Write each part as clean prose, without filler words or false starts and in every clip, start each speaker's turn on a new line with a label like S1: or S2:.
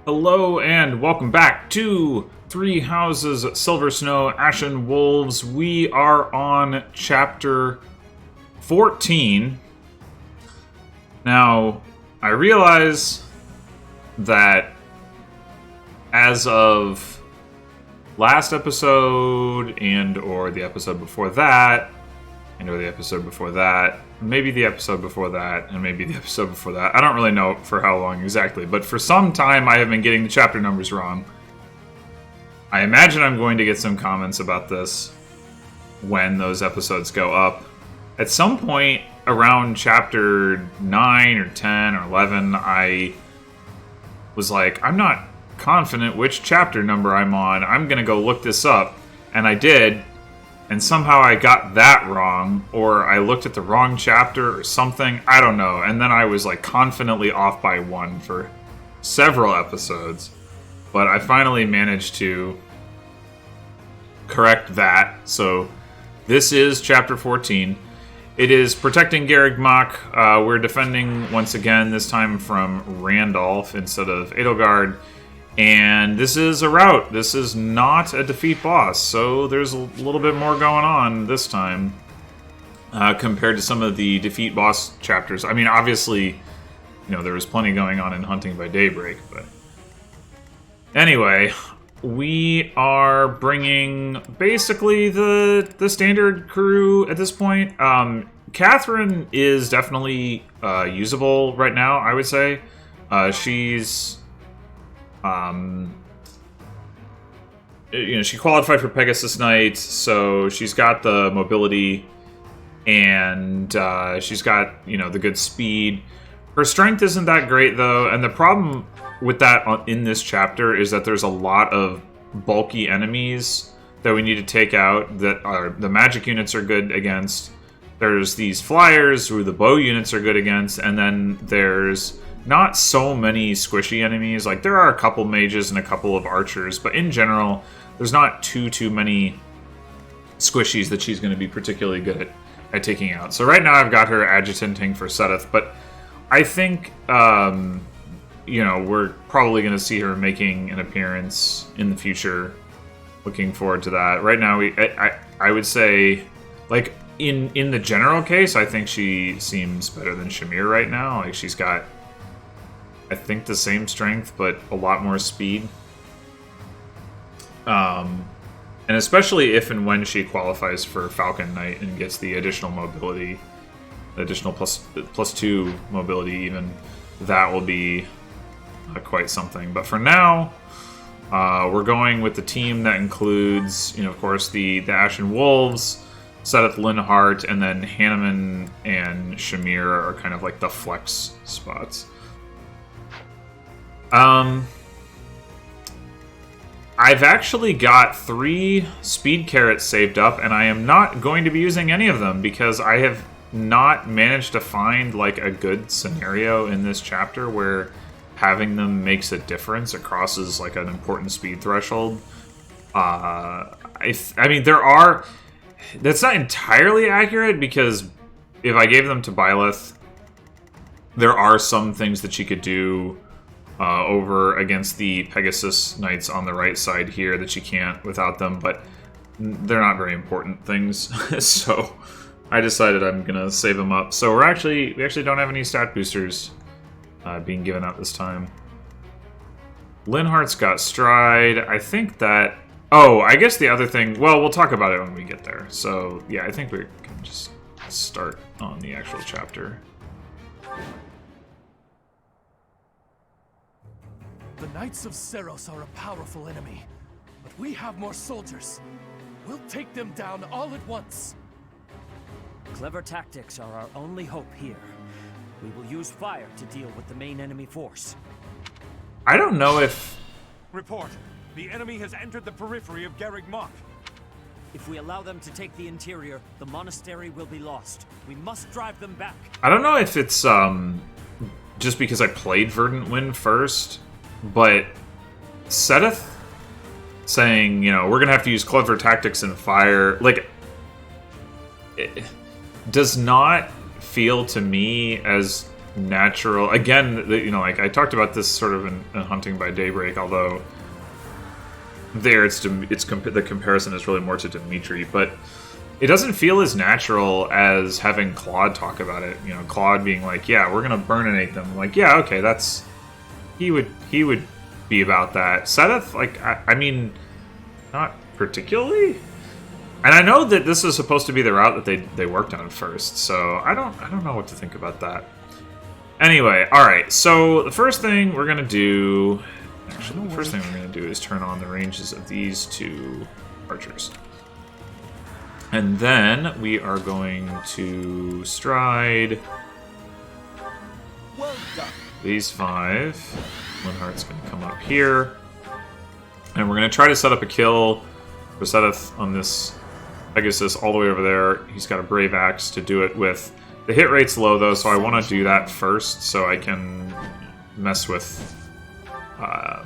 S1: Hello and welcome back to Three Houses, Silver Snow, Ashen Wolves. We are on chapter 14. Now, I realize that as of last episode and or the episode before that, and or the episode before that, maybe the episode before that, and maybe the episode before that. I don't really know for how long exactly, but for some time I have been getting the chapter numbers wrong. I imagine I'm going to get some comments about this when those episodes go up. At some point around chapter 9 or 10 or 11, I was like, I'm not confident which chapter number I'm on. I'm going to go look this up. And I did. And somehow I got that wrong, or I looked at the wrong chapter or something. I don't know. And then I was like confidently off by one for several episodes. But I finally managed to correct that. So this is chapter 14. It is protecting Garreg Mach. We're defending once again, this time from Randolph instead of Edelgard. And this is a rout. This is not a defeat boss, so there's a little bit more going on this time compared to some of the defeat boss chapters. I mean, obviously, you know, there was plenty going on in Hunting by Daybreak, but anyway, we are bringing basically the standard crew at this point. Catherine is definitely usable right now, I would say. She's you know, she qualified for Pegasus Knight, so she's got the mobility and she's got, you know, the good speed. Her strength isn't that great though, and the problem with that in this chapter is that there's a lot of bulky enemies that we need to take out that are the magic units are good against. There's these flyers who the bow units are good against, and then there's not so many squishy enemies. Like, there are a couple mages and a couple of archers, but in general, there's not too many squishies that she's going to be particularly good at taking out. So right now I've got her adjutanting for Seteth, but I think, you know, we're probably going to see her making an appearance in the future. Looking forward to that. Right now, I would say, like, in the general case, I think she seems better than Shamir right now. Like, she's got, I think, the same strength, but a lot more speed. And especially if and when she qualifies for Falcon Knight and gets the additional mobility, additional plus 2 mobility even, that will be quite something. But for now, we're going with the team that includes, you know, of course, the Ashen Wolves, Seteth, Linhardt, and then Hanneman and Shamir are kind of like the flex spots. I've actually got 3 speed carrots saved up, and I am not going to be using any of them because I have not managed to find like a good scenario in this chapter where having them makes a difference or crosses like an important speed threshold. I mean, there are... That's not entirely accurate because if I gave them to Byleth, there are some things that she could do over against the Pegasus Knights on the right side here that she can't without them, but they're not very important things. So I decided I'm gonna save them up. So we actually don't have any stat boosters being given out this time. Linhardt's got Stride. I think that... Oh, I guess the other thing... Well, we'll talk about it when we get there. So, yeah, I think we can just start on the actual chapter.
S2: The Knights of Saros are a powerful enemy, but we have more soldiers. We'll take them down all at once.
S3: Clever tactics are our only hope here. We will use fire to deal with the main enemy force.
S1: I don't know if...
S4: Report. The enemy has entered the periphery of Garreg Mach.
S3: If we allow them to take the interior, the monastery will be lost. We must drive them back.
S1: I don't know if it's just because I played Verdant Wind first, but Seteth saying, you know, we're gonna have to use clever tactics and fire, like, it does not feel to me as natural. Again, you know, like I talked about this sort of in Hunting by Daybreak, although there the comparison is really more to Dimitri, but it doesn't feel as natural as having Claude talk about it. You know, Claude being like, "Yeah, we're gonna burninate them." Like, yeah, okay, that's he would be about that. Seth, like, I mean, not particularly. And I know that this is supposed to be the route that they worked on first, so I don't know what to think about that. Anyway, all right. So the first thing we're gonna do, actually, the first thing we're gonna do is turn on the ranges of these two archers. And then we are going to stride these 5. Linhardt's going to come up here. And we're going to try to set up a kill for Seth on this Pegasus all the way over there. He's got a Brave Axe to do it with. The hit rate's low, though, so I want to do that first so I can mess with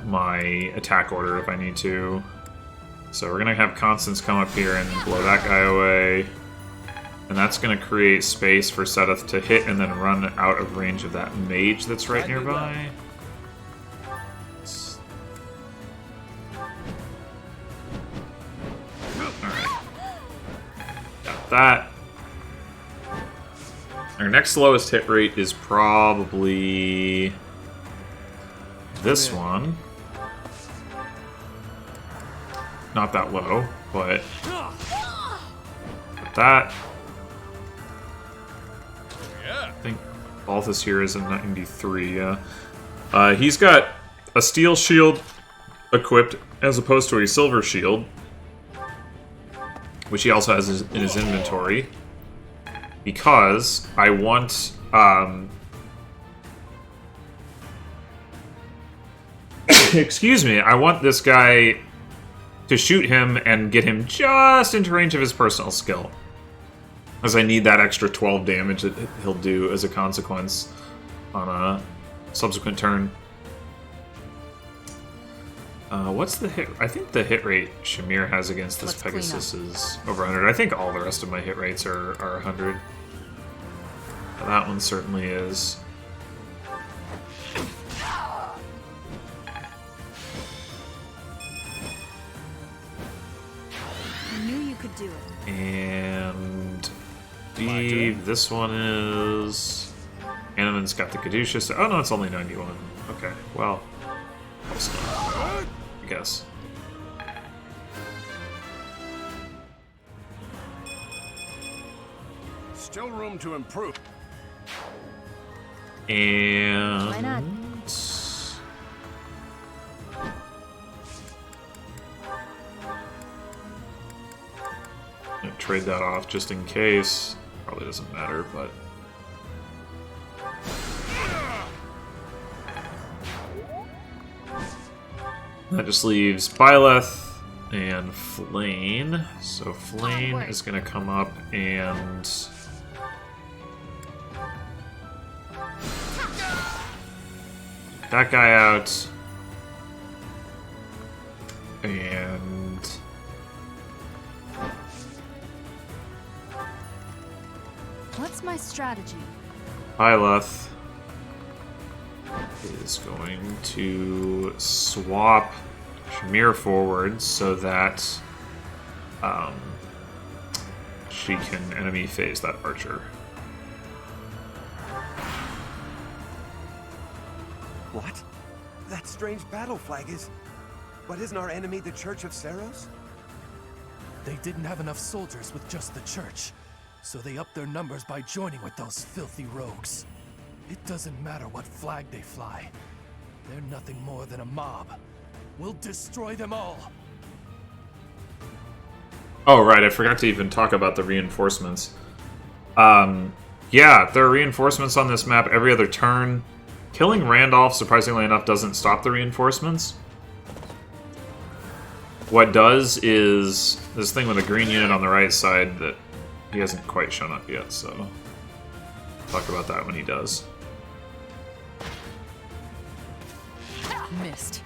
S1: my attack order if I need to. So we're going to have Constance come up here and blow that guy away. And that's going to create space for Seth to hit and then run out of range of that mage that's right nearby. Alright. Got that. Our next lowest hit rate is probably this one. Not that low, but that. I think Balthus here is a 93, yeah. He's got a steel shield equipped as opposed to a silver shield, which he also has in his inventory, because I want... excuse me, I want this guy to shoot him and get him just into range of his personal skill, as I need that extra 12 damage that he'll do as a consequence on a subsequent turn. What's the hit? I think the hit rate Shamir has against this Pegasus is over 100. I think all the rest of my hit rates are 100. That one certainly is.
S5: Do it.
S1: And this one is... Animan's got the Caduceus. Oh no, it's only 91. Okay, well, I guess.
S4: Still room to improve.
S1: And...
S5: Why not?
S1: Trade that off just in case. Probably doesn't matter, but... That just leaves Byleth and Flane. So Flane is going to come up and... that guy out. And...
S5: What's my strategy?
S1: Byleth is going to swap Shamir forward so that she can enemy phase that archer.
S6: What? That strange battle flag is... But isn't our enemy the Church of Saros?
S2: They didn't have enough soldiers with just the church, so they upped their numbers by joining with those filthy rogues. It doesn't matter what flag they fly. They're nothing more than a mob. We'll destroy them all.
S1: Oh, right, I forgot to even talk about the reinforcements. Yeah, there are reinforcements on this map every other turn. Killing Randolph, surprisingly enough, doesn't stop the reinforcements. What does is this thing with a green unit on the right side that he hasn't quite shown up yet, so I'll talk about that when he does.
S5: Missed.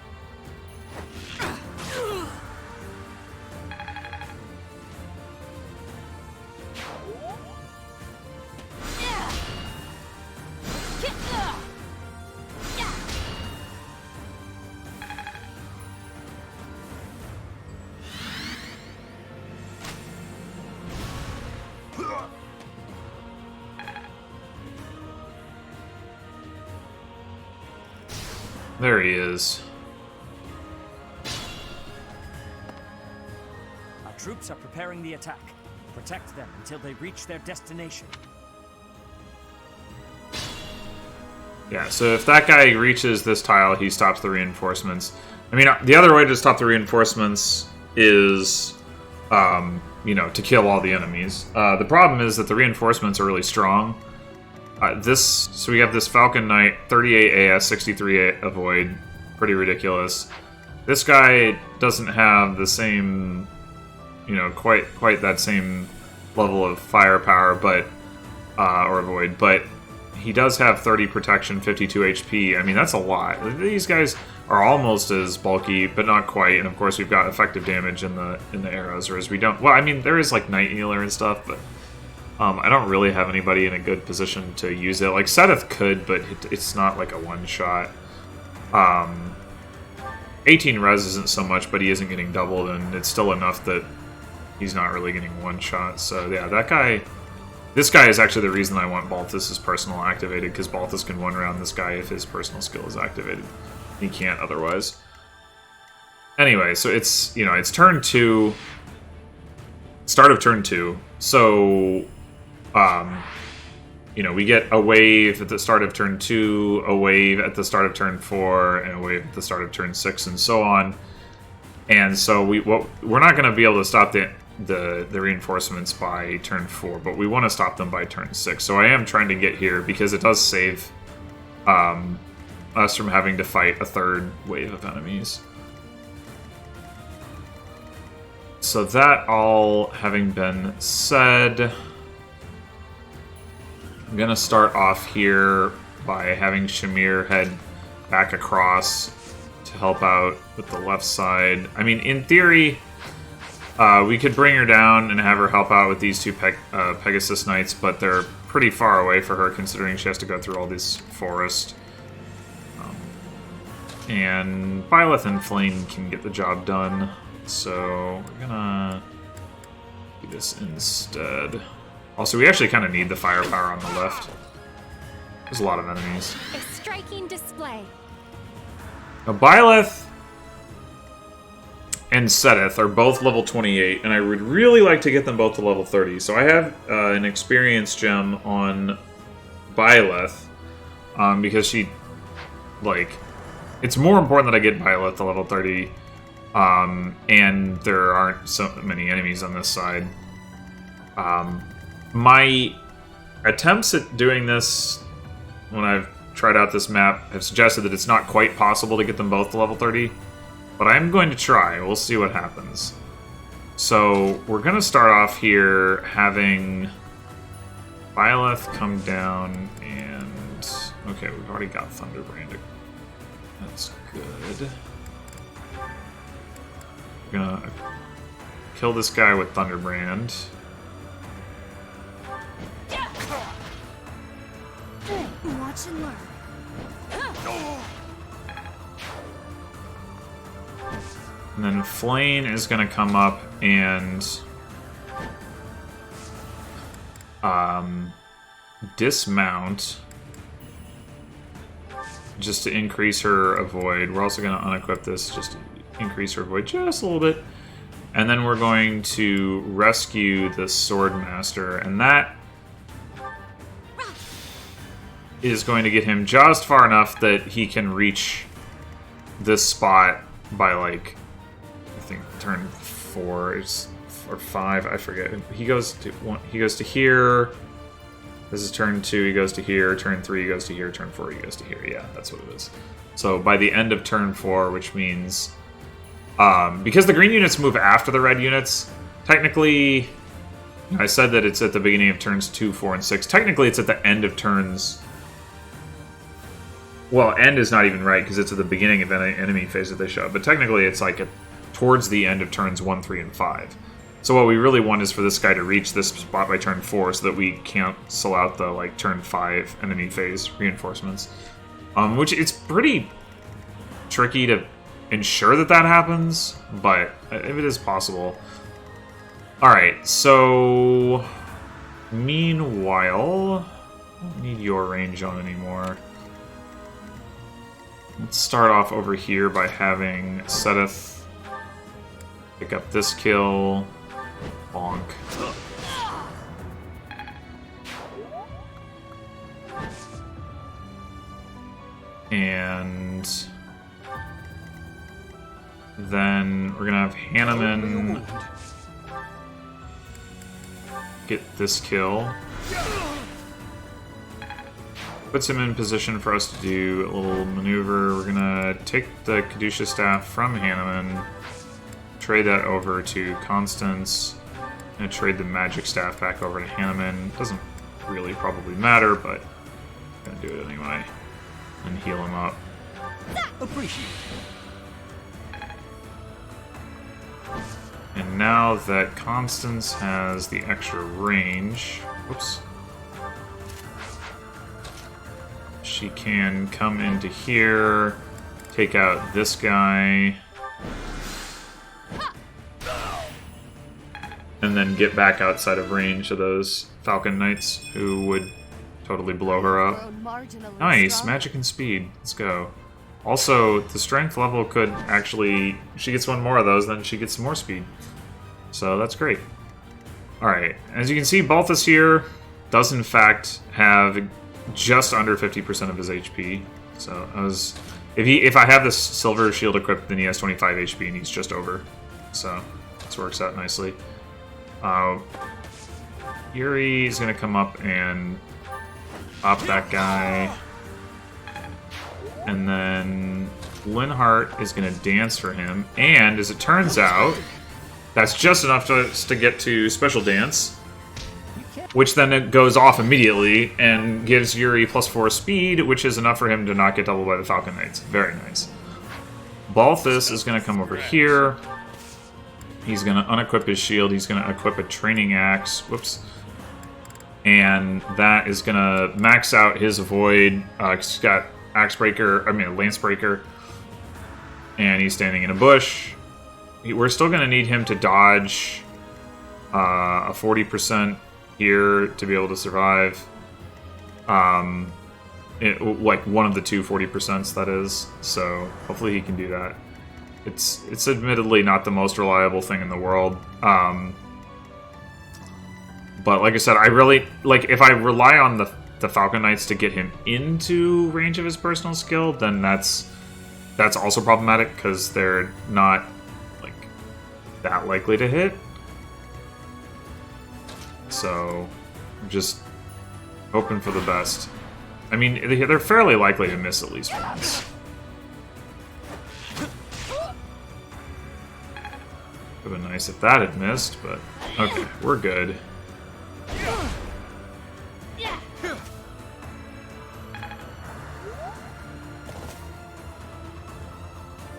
S1: There he is.
S3: Our troops are preparing the attack. Protect them until they reach their destination.
S1: Yeah, so if that guy reaches this tile, he stops the reinforcements. I mean, the other way to stop the reinforcements is, you know, to kill all the enemies. The problem is that the reinforcements are really strong. So we have this Falcon Knight, 38 AS, 63 avoid. Pretty ridiculous. This guy doesn't have the same, you know, quite that same level of firepower, but or avoid, but he does have 30 protection, 52 HP. I mean, that's a lot. These guys are almost as bulky, but not quite. And of course, we've got effective damage in the arrows, whereas we don't. Well, I mean, there is like Night Healer and stuff, but I don't really have anybody in a good position to use it. Like Seth could, but it's not like a one shot. 18 res isn't so much, but he isn't getting doubled, and it's still enough that he's not really getting one shot. So yeah, that guy. This guy is actually the reason I want Balthus' personal activated, because Balthus can one-round this guy if his personal skill is activated. He can't otherwise. Anyway, so it's, you know, it's turn 2, start of turn 2. So, you know, we get a wave at the start of turn 2, a wave at the start of turn 4, and a wave at the start of turn 6, and so on. And so we're not going to be able to stop the reinforcements by turn 4, but we want to stop them by turn 6. So I am trying to get here because it does save us from having to fight a third wave of enemies. So that all having been said, I'm going to start off here by having Shamir head back across to help out with the left side. I mean, in theory, we could bring her down and have her help out with these two Pegasus Knights, but they're pretty far away for her considering she has to go through all this forest. And Byleth and Flame can get the job done, so we're gonna do this instead. Also, we actually kind of need the firepower on the left. There's a lot of enemies.
S5: A striking display.
S1: Now, Byleth and Seteth are both level 28, and I would really like to get them both to level 30. So I have an experience gem on Byleth, because she, like, it's more important that I get Byleth to level 30, and there aren't so many enemies on this side. My attempts at doing this, when I've tried out this map, have suggested that it's not quite possible to get them both to level 30. But I'm going to try. We'll see what happens. So, we're going to start off here having Byleth come down and... Okay, we've already got Thunderbrand. That's good. We're going to kill this guy with Thunderbrand.
S5: Watch and learn.
S1: And then Flame is going to come up and dismount just to increase her avoid. We're also going to unequip this just to increase her avoid just a little bit. And then we're going to rescue the Swordmaster, and that is going to get him just far enough that he can reach this spot by, like, I think turn 4 is, or 5, I forget. He goes to here. This is turn 2, he goes to here. Turn 3, he goes to here. Turn 4, he goes to here. Yeah, that's what it is. So by the end of turn 4, which means because the green units move after the red units, technically, I said that it's at the beginning of turns 2, 4, and 6. Technically, it's at the end of turns. Well, end is not even right because it's at the beginning of any enemy phase that they show. But technically, it's like towards the end of turns 1, 3, and 5. So what we really want is for this guy to reach this spot by turn 4 so that we cancel out the, like, turn 5 enemy phase reinforcements. Which it's pretty tricky to ensure that that happens, but if it is possible. Alright, so meanwhile, I don't need your range on anymore. Let's start off over here by having Seteth pick up this kill. Bonk. And then we're gonna have Hanneman get this kill. Puts him in position for us to do a little maneuver. We're gonna take the Kadusha staff from Hanneman, trade that over to Constance, and trade the magic staff back over to Hanneman. Doesn't really probably matter, but I'm gonna do it anyway. And heal him up.
S3: Appreciate it.
S1: And now that Constance has the extra range, whoops, she can come into here, take out this guy, and then get back outside of range of those Falcon Knights who would totally blow her up. Nice, magic and speed. Let's go. Also, the strength level could actually... She gets one more of those, then she gets some more speed. So that's great. Alright, as you can see, Balthus here does in fact have just under 50% of his HP. So I was... If I have this silver shield equipped, then he has 25 HP and he's just over. So this works out nicely. Yuri is going to come up and pop that guy. And then Linhardt is going to dance for him. And as it turns out, that's just enough to get to Special Dance. Which then it goes off immediately and gives Yuri +4 speed, which is enough for him to not get doubled by the Falcon Knights. Very nice. Balthus is going to come over here. He's going to unequip his shield. He's going to equip a training axe. Whoops. And that is going to max out his Void. He's got Lance Breaker. And he's standing in a bush. We're still going to need him to dodge a 40% here to be able to survive. Like one of the two 40%s, that is. So hopefully he can do that. It's admittedly not the most reliable thing in the world. But like I said, I really like if I rely on the Falcon Knights to get him into range of his personal skill, then that's also problematic because they're not like that likely to hit. So just hoping for the best. I mean, they're fairly likely to miss at least once. Would have been nice if that had missed, but okay, we're good.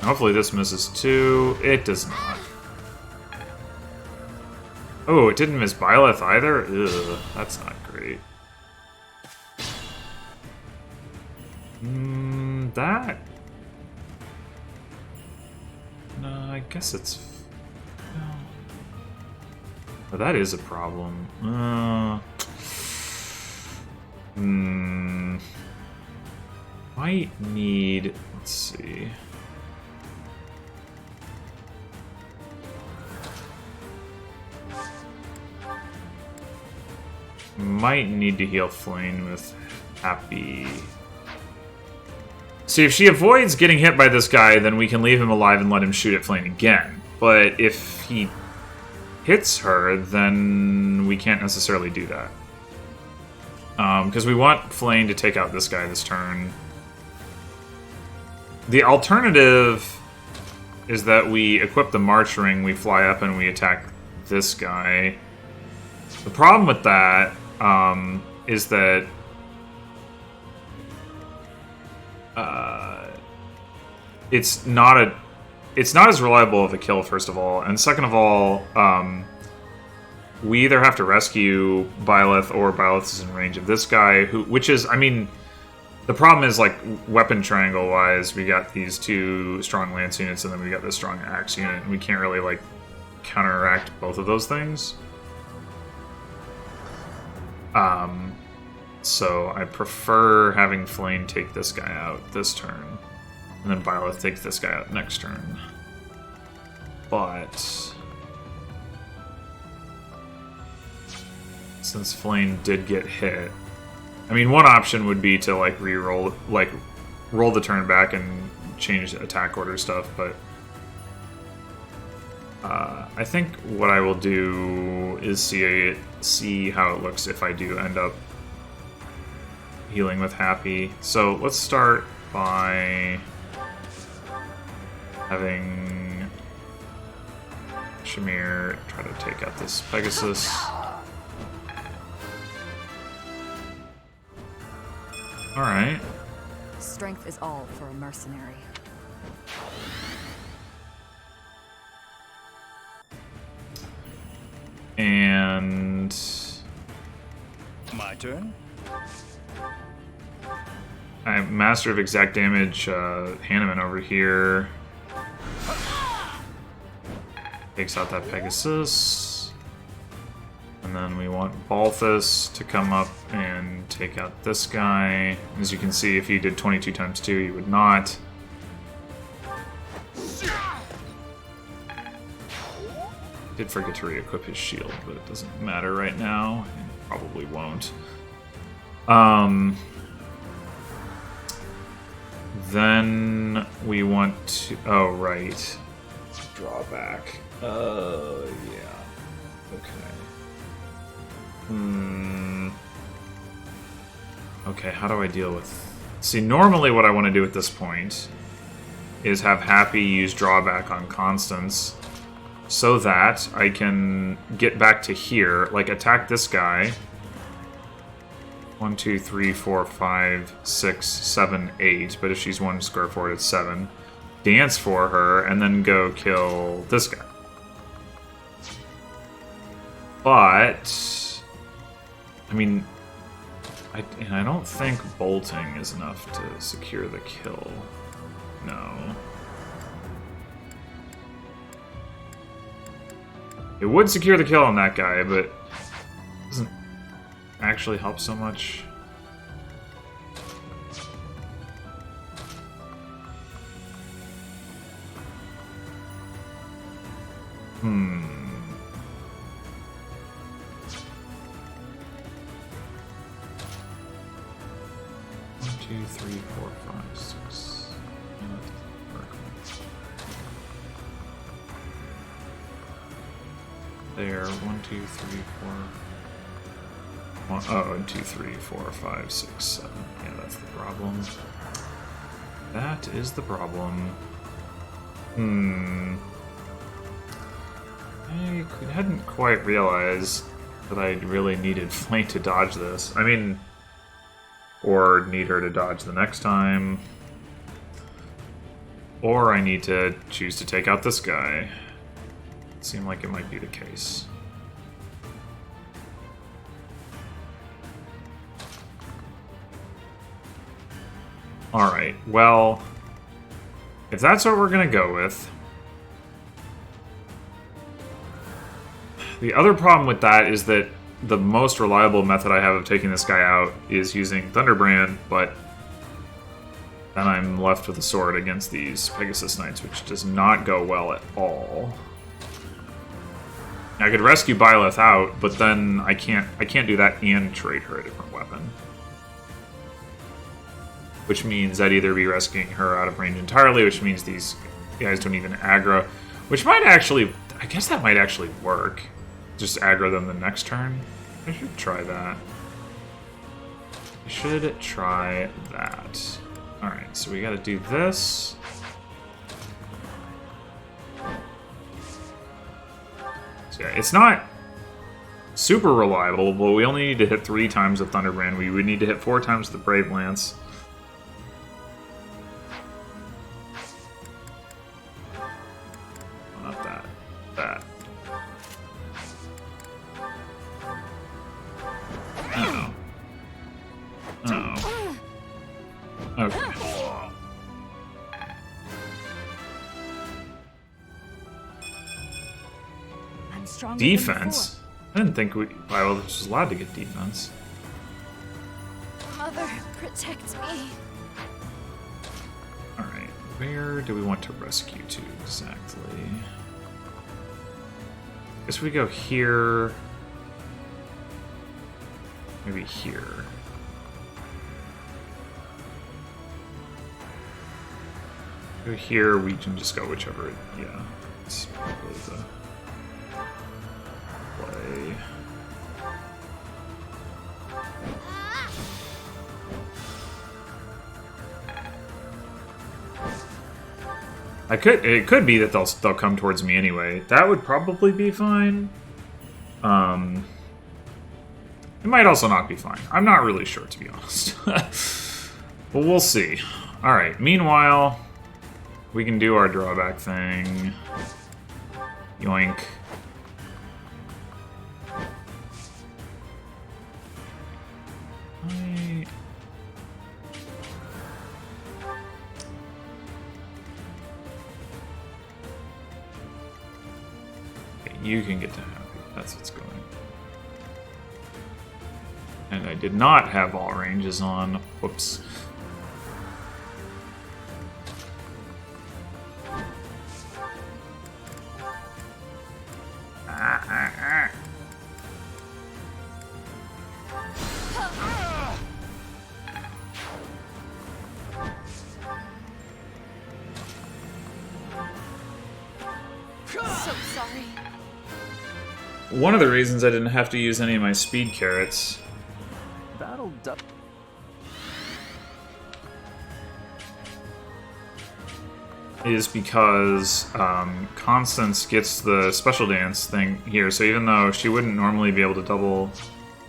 S1: Hopefully this misses too. It does not. Oh, it didn't miss Byleth either? Ugh, that's not great. That... No, I guess it's... Oh, that is a problem. Might need... Let's see... Might need to heal Flame with Happy. See, if she avoids getting hit by this guy, then we can leave him alive and let him shoot at Flame again. But if he hits her, then we can't necessarily do that. Because we want Flame to take out this guy this turn. The alternative is that we equip the March Ring, we fly up and we attack this guy. The problem with that is that it's not as reliable of a kill, first of all, and second of all, we either have to rescue Byleth or Byleth is in range of this guy, which is, I mean, the problem is, like, weapon triangle wise, we got these two strong lance units and then we got this strong axe unit, and we can't really, like, counteract both of those things. So I prefer having Flame take this guy out this turn. And then Byleth takes this guy out next turn. But since Flame did get hit, I mean, one option would be to like re-roll, like roll the turn back and change attack order stuff, but I think what I will do is see how it looks if I do end up healing with Happy. So let's start by having Shamir try to take out this Pegasus. Alright.
S7: Strength is all for a mercenary.
S1: And
S2: My turn?
S1: I'm Master of Exact Damage, Hanneman over here. Takes out that Pegasus. And then we want Balthus to come up and take out this guy. As you can see, if he did 22 times 2, he would not. Did forget to re-equip his shield, but it doesn't matter right now, and probably won't. Then we want to... Oh, right. Draw back. Oh, yeah. Okay. Okay, how do I deal with... See, normally what I want to do at this point is have Happy use drawback on Constance so that I can get back to here, like attack this guy. 1, 2, 3, 4, 5, 6, 7, 8. But if she's 1 square forward, it's 7. Dance for her, and then go kill this guy. But I mean, I don't think bolting is enough to secure the kill. No. It would secure the kill on that guy, but it doesn't actually help so much. Hmm. 1, 2, 3, 4, 5, 6. There, 1, 2, 3, 4. 1, 2, 3, 4, 5, 6, 7. Yeah, that's the problem. That is the problem. I hadn't quite realized that I really needed Flank to dodge this. I mean, or need her to dodge the next time. Or I need to choose to take out this guy. It seemed like it might be the case. Alright, well, if that's what we're gonna go with... The other problem with that is that the most reliable method I have of taking this guy out is using Thunderbrand, but then I'm left with a sword against these Pegasus Knights, which does not go well at all. I could rescue Byleth out, but then I can't do that and trade her a different weapon. Which means I'd either be rescuing her out of range entirely, which means these guys don't even aggro, which might actually, I guess that might actually work. Just aggro them the next turn. I should try that. I should try that. Alright, so we gotta do this. So yeah, it's not super reliable, but we only need to hit 3 times with Thunderbrand. We would need to hit 4 times with the Brave Lance. Oh, not that. That. Uh-oh. Uh-oh. Okay.
S7: I'm stronger
S1: Defense? I didn't think Viola was allowed to get defense.
S5: Mother, protect me.
S1: Alright. Where do we want to rescue to exactly? Guess we go here. Maybe here. Go here, we can just go whichever. Yeah, it's probably the play. It could be that they'll come towards me anyway. That would probably be fine. It might also not be fine. I'm not really sure, to be honest. But we'll see. Alright, meanwhile, we can do our drawback thing. Yoink. You can get to happy. That's what's going. And I did not have all ranges on. Whoops.
S5: So sorry.
S1: One of the reasons I didn't have to use any of my speed carrots
S3: Battle
S1: is because Constance gets the special dance thing here, so even though she wouldn't normally be able to double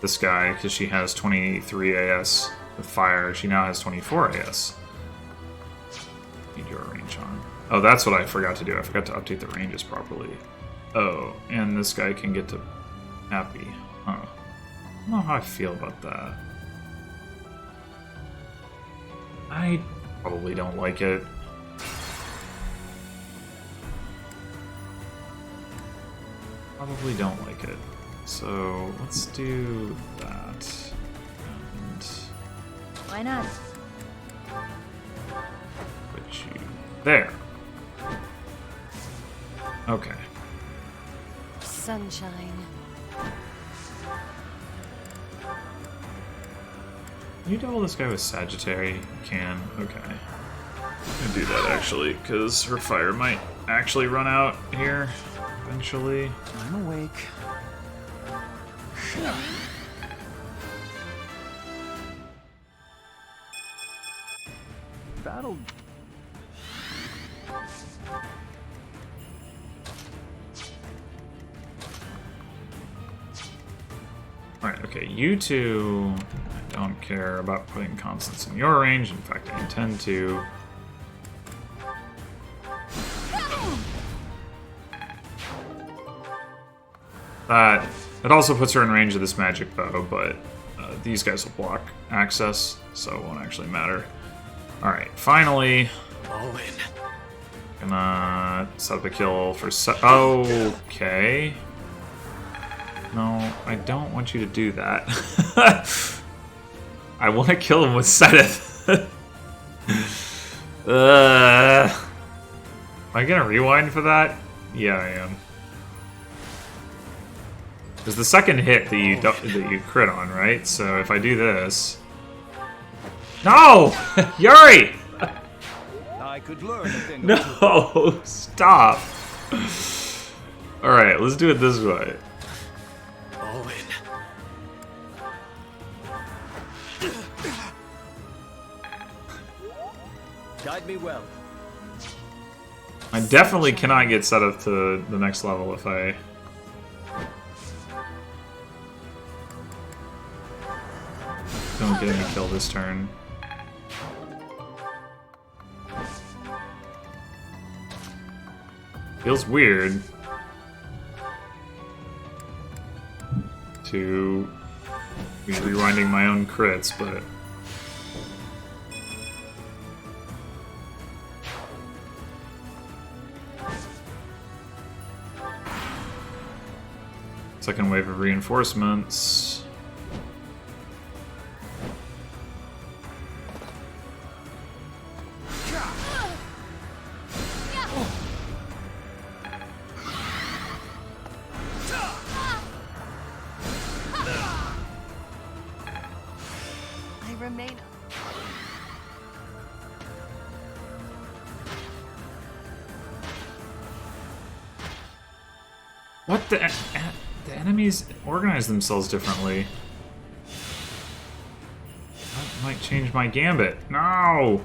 S1: this guy because she has 23 AS with fire, she now has 24 AS. Need your range on. Oh, that's what I forgot to do. I forgot to update the ranges properly. Oh, and this guy can get to happy. Huh. I don't know how I feel about that. I probably don't like it. Probably don't like it. So let's do that. And
S7: Why not?
S1: put you there. Okay.
S5: Sunshine.
S1: Can you double this guy with Sagittary? You can. Okay. I'm gonna do that actually, because her fire might actually run out here eventually.
S3: I'm awake. Battle.
S1: Alright, okay, you two, I don't care about putting Constance in your range. In fact, I intend to. It also puts her in range of this magic bow, but these guys will block access, so it won't actually matter. Alright, finally.
S2: All in.
S1: Gonna set up a kill for okay. No, I don't want you to do that. I want to kill him with Seth. Am I gonna rewind for that? Yeah, I am. There's the second hit that you crit on, right? So if I do this, no, Yuri!
S4: I could learn a thing.
S1: No, stop. All right, let's do it this way.
S2: All in.
S3: Guide me well.
S1: I definitely cannot get set up to the next level if I... don't get any kill this turn. Feels weird to be rewinding my own crits, but... second wave of reinforcements. What the enemies organize themselves differently. That might change my gambit. No!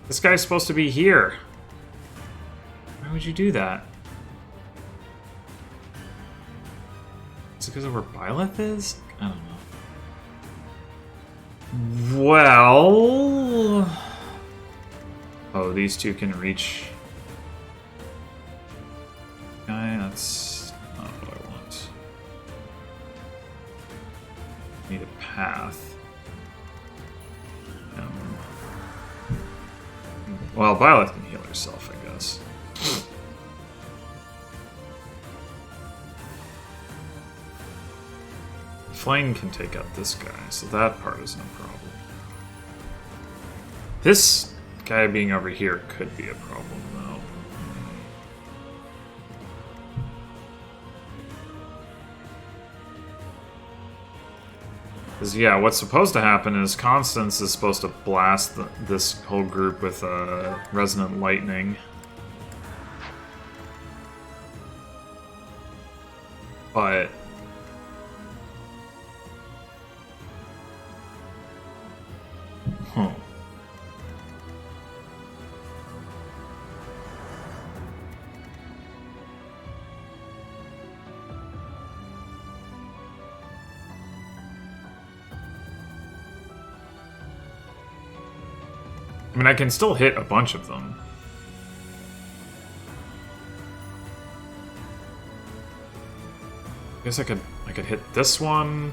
S1: This guy's supposed to be here. Why would you do that? Is it because of where Byleth is? I don't know. Well... Oh, these two can reach... Guy, that's not what I want. Need a path. Well, Byleth can heal herself, I guess. Flame can take out this guy, so that part is no problem. This guy being over here could be a problem, though. Because, yeah, what's supposed to happen is Constance is supposed to blast this whole group with resonant lightning. But... Huh. I mean, I can still hit a bunch of them. I guess I could hit this one,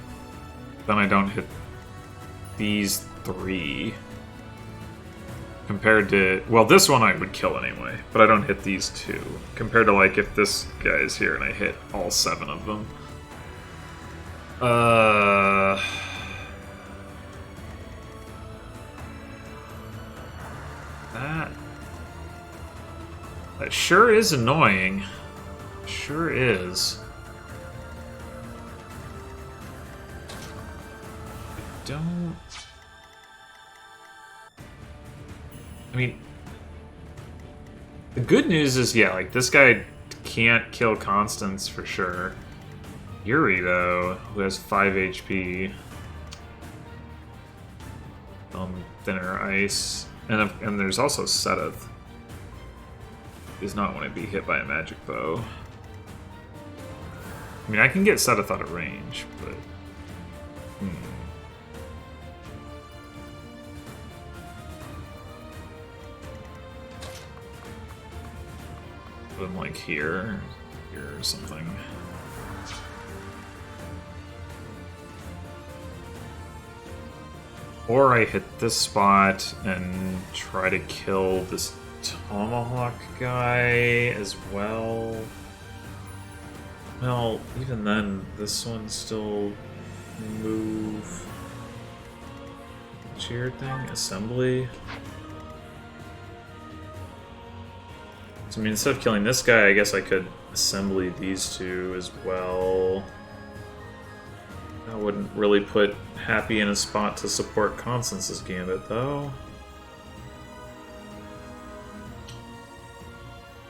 S1: then I don't hit these three. Compared to, well, this one I would kill anyway, but I don't hit these two. Compared to, like, if this guy is here and I hit all 7 of them. That sure is annoying. Sure is. I mean, the good news is, yeah, like, this guy can't kill Constance for sure. Yuri, though, who has 5 HP. Thinner ice. And there's also Seteth. Does not want to be hit by a magic bow. I mean, I can get Seteth out of range, but... Put him, like, here or something. Or I hit this spot and try to kill this Tomahawk guy as well. Well, even then, this one still move. Cheer thing? Assembly? So, I mean, instead of killing this guy, I guess I could assembly these two as well. That wouldn't really put Happy in a spot to support Constance's gambit, though.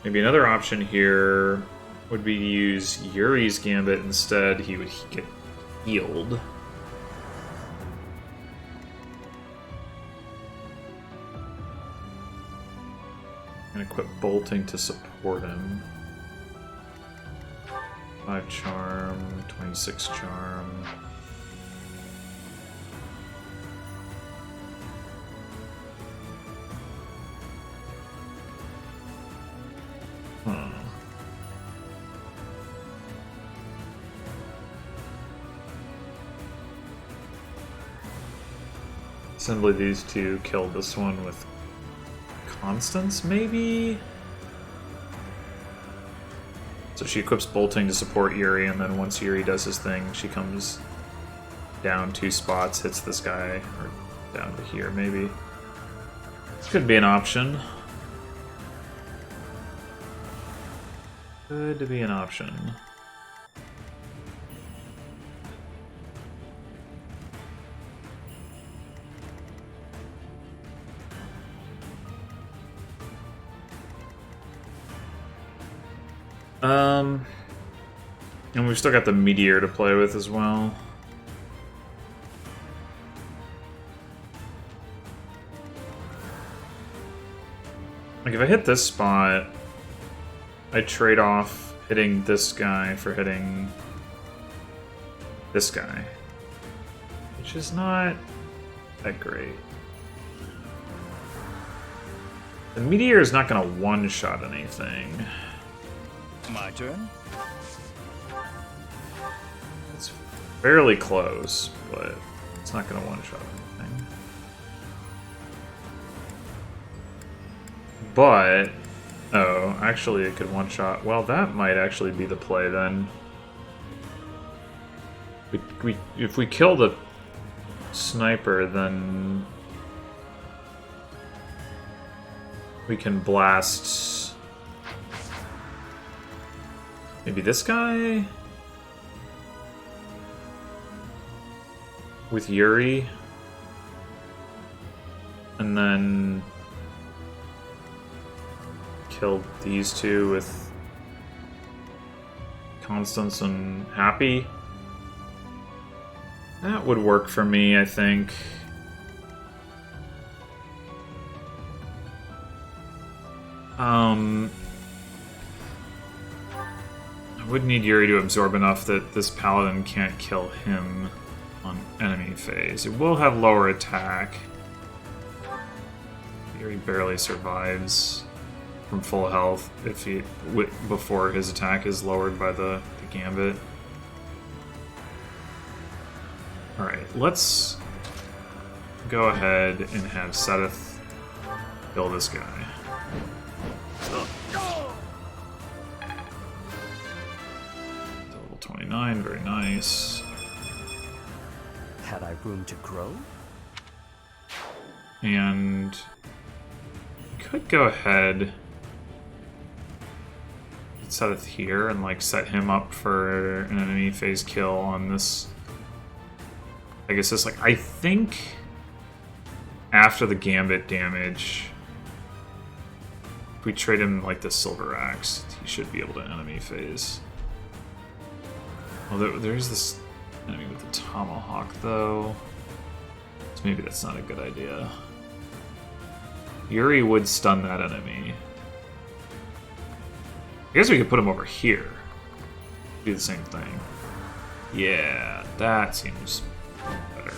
S1: Maybe another option here would be to use Yuri's gambit instead. He would get healed. I'm gonna equip bolting to support him. 5 charm, 26 charm. Assembly these two, kill this one with Constance, maybe? So she equips bolting to support Yuri, and then once Yuri does his thing, she comes down 2 spots, hits this guy, or down to here, maybe. Could be an option. Could be an option. And we've still got the meteor to play with as well. Like, if I hit this spot, I trade off hitting this guy for hitting this guy, which is not that great. The meteor is not going to one-shot anything.
S2: My turn.
S1: It's fairly close, but it's not going to one-shot anything. But, oh, actually it could one-shot. Well, that might actually be the play then. If we kill the sniper, then we can blast maybe this guy with Yuri, and then kill these two with Constance and Happy. That would work for me, I think. I would need Yuri to absorb enough that this paladin can't kill him on enemy phase. It will have lower attack. Yuri barely survives from full health if he before his attack is lowered by the gambit. Alright, let's go ahead and have Seth kill this guy. Level 29, very nice.
S3: Had I room to grow?
S1: And we could go ahead and set it here and like set him up for an enemy phase kill on this. I guess it's like, I think after the gambit damage, if we trade him like the silver axe, he should be able to enemy phase. Well, there's this enemy with the tomahawk though, so maybe that's not a good idea. Yuri would stun that enemy. I guess we could put him over here. Do the same thing. Yeah, that seems better.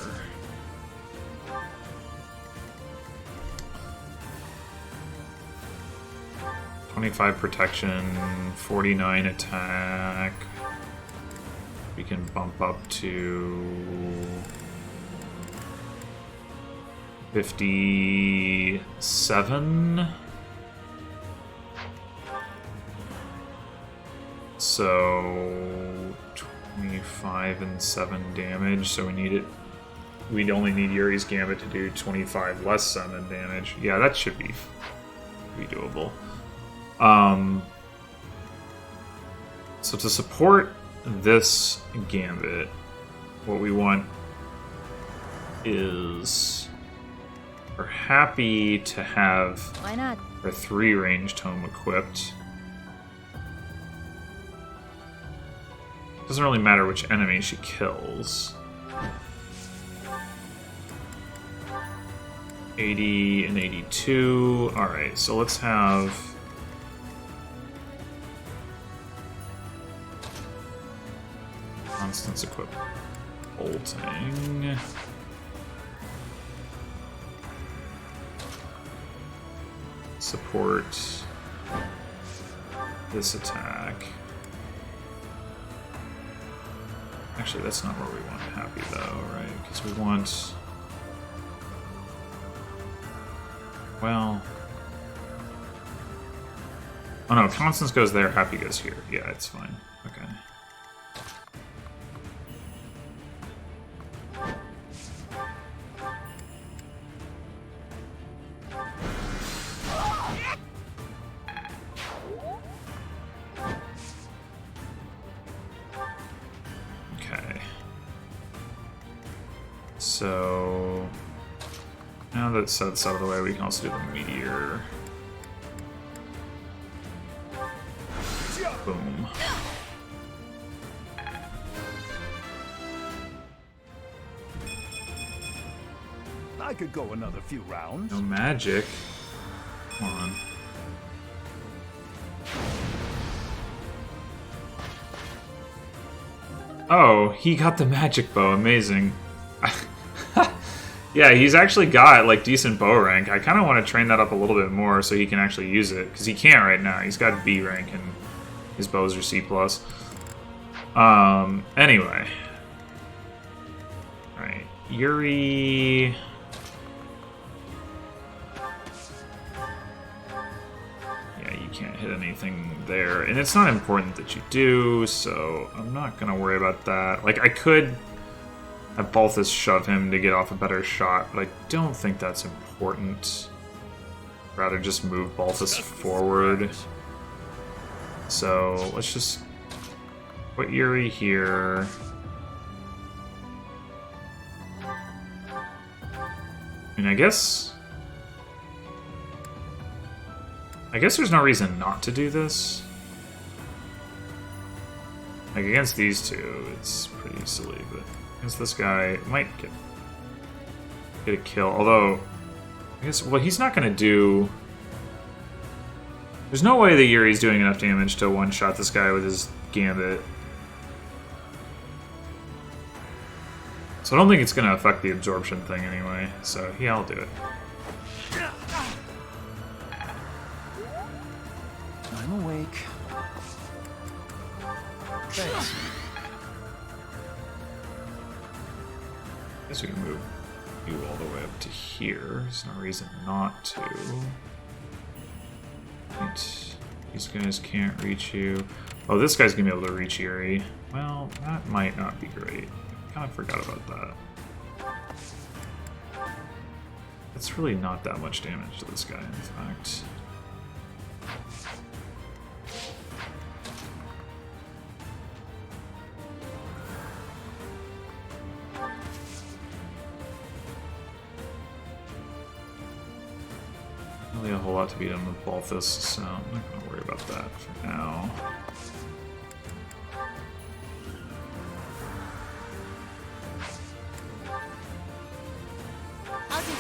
S1: "25 protection, 49 attack." We can bump up to 57. So 25 and 7 damage. So we need it. We'd only need Yuri's Gambit to do 25 less 7 damage. Yeah, that should be doable. So to support this Gambit, what we want is we're happy to have
S7: Why not?
S1: our 3 ranged tome equipped. Doesn't really matter which enemy she kills. 80 and 82. Alright, so let's have Constance equip bolting. Support this attack. Actually, that's not where we want Happy though, right? Because we want... Well... Oh no, Constance goes there, Happy goes here. Yeah, it's fine. Okay. Okay. So... Now that Seth's out of the way, we can also do the meteor. Boom.
S2: I could go another few rounds.
S1: No magic. Come on. Oh, he got the magic bow. Amazing. Yeah, he's actually got like decent bow rank. I kind of want to train that up a little bit more so he can actually use it, because he can't right now. He's got B rank and his bows are C+. Anyway. Alright, Yuri... Yeah, you can't hit anything there. And it's not important that you do, so I'm not going to worry about that. Like, I could have Balthus shove him to get off a better shot, but I don't think that's important. Rather just move Balthus forward. So let's just put Yuri here. I mean, I guess there's no reason not to do this. Like, against these two, it's pretty silly, but against this guy, it might get a kill. Although, I guess, well, he's not going to do... There's no way that Yuri's doing enough damage to one-shot this guy with his gambit. So I don't think it's going to affect the absorption thing anyway. So, yeah, I'll do it.
S2: I'm awake. Thanks.
S1: Guess we can move you all the way up to here. There's no reason not to. Right. These guys can't reach you. Oh, this guy's gonna be able to reach Yuri. Well, that might not be great. I kind of forgot about that. That's really not that much damage to this guy, in fact. Really a whole lot to beat him with Balthus, so I'm not going to worry about that for now.
S5: I'll give you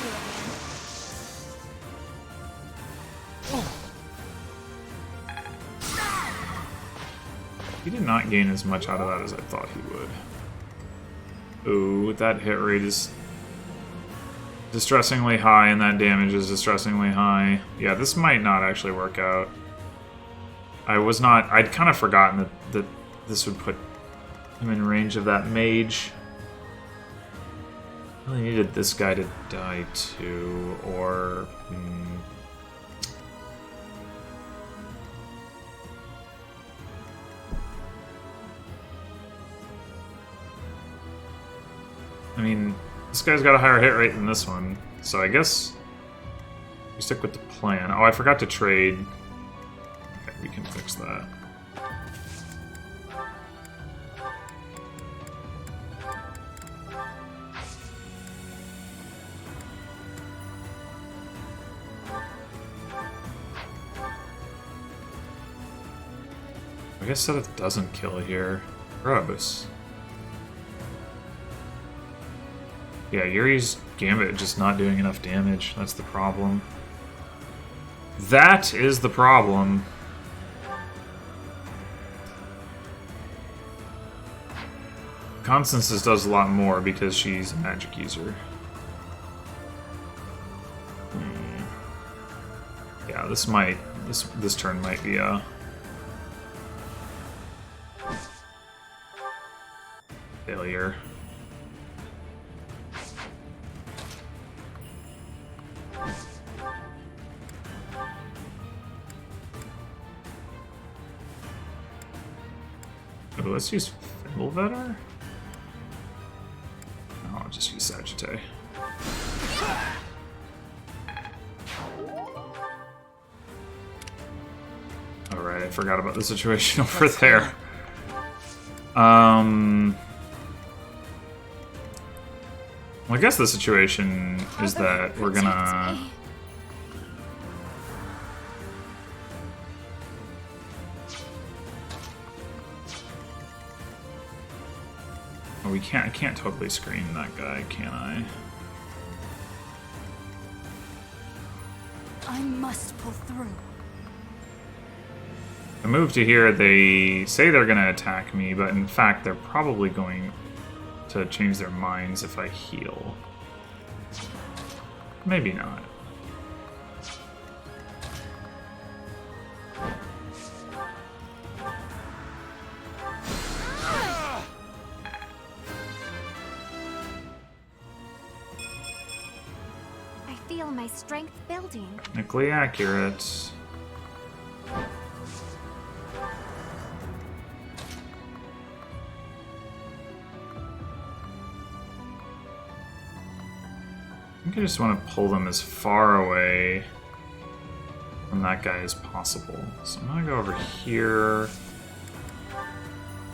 S1: He did not gain as much out of that as I thought he would. Ooh, that hit rate is distressingly high, and that damage is distressingly high. Yeah, this might not actually work out. I'd kind of forgotten that this would put him in range of that mage. Really needed this guy to die too, or... I mean, this guy's got a higher hit rate than this one, so I guess we stick with the plan. Oh, I forgot to trade. Okay, we can fix that. I guess that it doesn't kill here. Gross. Yeah, Yuri's Gambit just not doing enough damage. That's the problem. That is the problem. Constance's does a lot more because she's a magic user. Yeah, this turn might be a failure. Oh, let's use Fimblevetter? No, I'll just use Sagittae. Alright, I forgot about the situation over there. Well, I guess the situation is that we're gonna... Oh, we can't. I can't totally screen that guy, can I?
S7: I must pull through.
S1: I move to here. They say they're gonna attack me, but in fact, they're probably going to change their minds if I heal. Maybe not.
S5: I feel my strength building.
S1: Technically accurate. I think I just want to pull them as far away from that guy as possible. So I'm gonna go over here.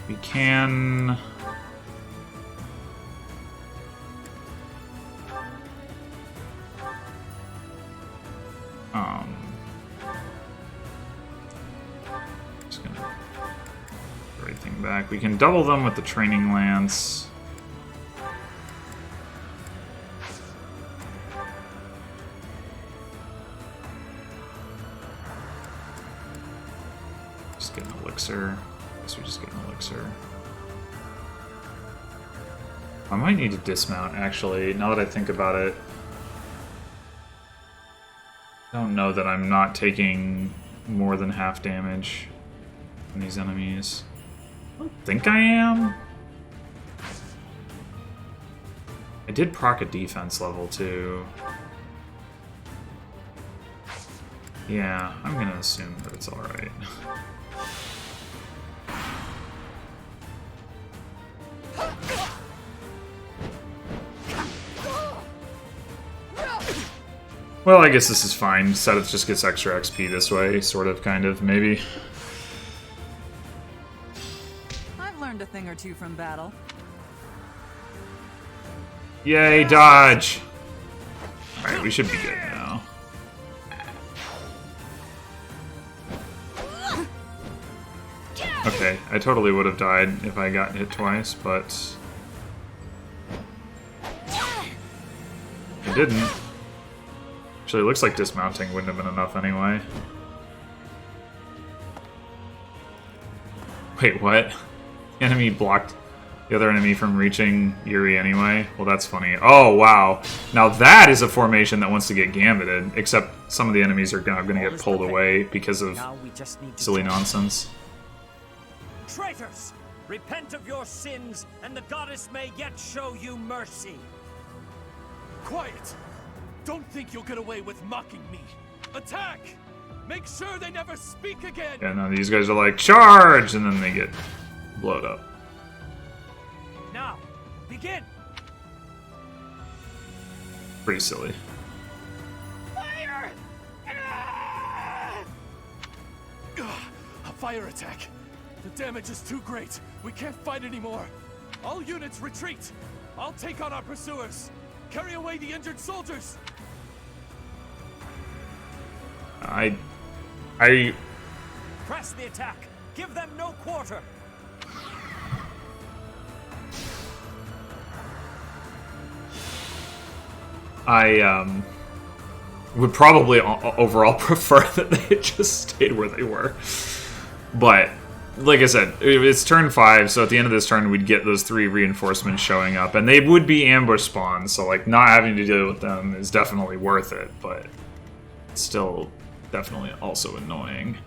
S1: We can... Just gonna put everything back. We can double them with the training lance. Just get an elixir. I guess we just get an elixir. I might need to dismount, actually, now that I think about it. I don't know that I'm not taking more than half damage from these enemies. I don't think I am. I did proc a defense level, too. Yeah, I'm gonna assume that it's alright. Well, I guess this is fine. Setith just gets extra XP this way, sort of, kind of, maybe.
S8: I've learned a thing or two from battle.
S1: Yay, dodge! Alright, we should be good now. Okay, I totally would have died if I got hit twice, but... I didn't. Actually, it looks like dismounting wouldn't have been enough anyway. Wait, what? Enemy blocked the other enemy from reaching Yuri anyway? Well, that's funny. Oh, wow. Now that is a formation that wants to get gambited, except some of the enemies are going to get pulled away because of silly nonsense.
S3: Traitors! Repent of your sins, and the goddess may yet show you mercy.
S2: Quiet! Don't think you'll get away with mocking me. Attack! Make sure they never speak again!
S1: Yeah, no, these guys are like, charge! And then they get blowed up.
S3: Now, begin!
S1: Pretty silly.
S2: Fire! A fire attack. The damage is too great. We can't fight anymore. All units retreat. I'll take on our pursuers. Carry away the injured soldiers.
S1: I
S3: Press the attack! Give them no quarter!
S1: would probably overall prefer that they had just stayed where they were. But, like I said, it's turn 5, so at the end of this turn we'd get those 3 reinforcements showing up, and they would be ambush spawns, so like not having to deal with them is definitely worth it, but still definitely also annoying.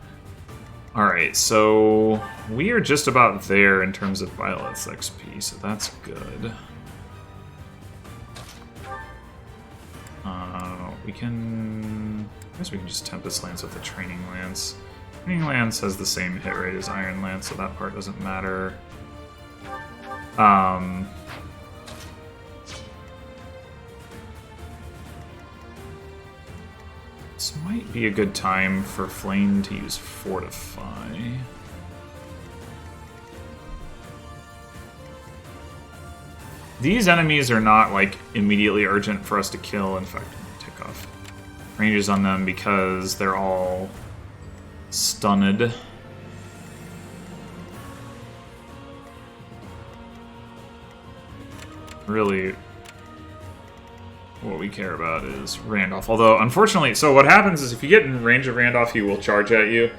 S1: Alright, so we are just about there in terms of Violet's XP, so that's good. We can... I guess we can just Tempest Lance with the Training Lance. Training Lance has the same hit rate as Iron Lance, so that part doesn't matter. This might be a good time for Flame to use Fortify. These enemies are not, like, immediately urgent for us to kill. In fact, I'm gonna take off ranges on them because they're all stunned. Really, what we care about is Randolph. Although, unfortunately, so what happens is if you get in range of Randolph, he will charge at you.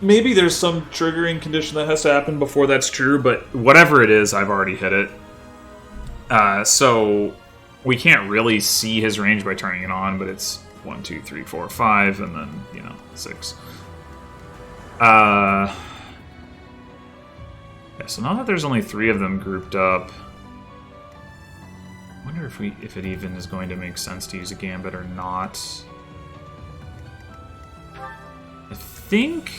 S1: Maybe there's some triggering condition that has to happen before that's true, but whatever it is, I've already hit it. So we can't really see his range by turning it on, but it's 1, 2, 3, 4, 5, and then, 6. Yeah, so now that there's only 3 of them grouped up, I wonder if it even is going to make sense to use a Gambit or not. I think...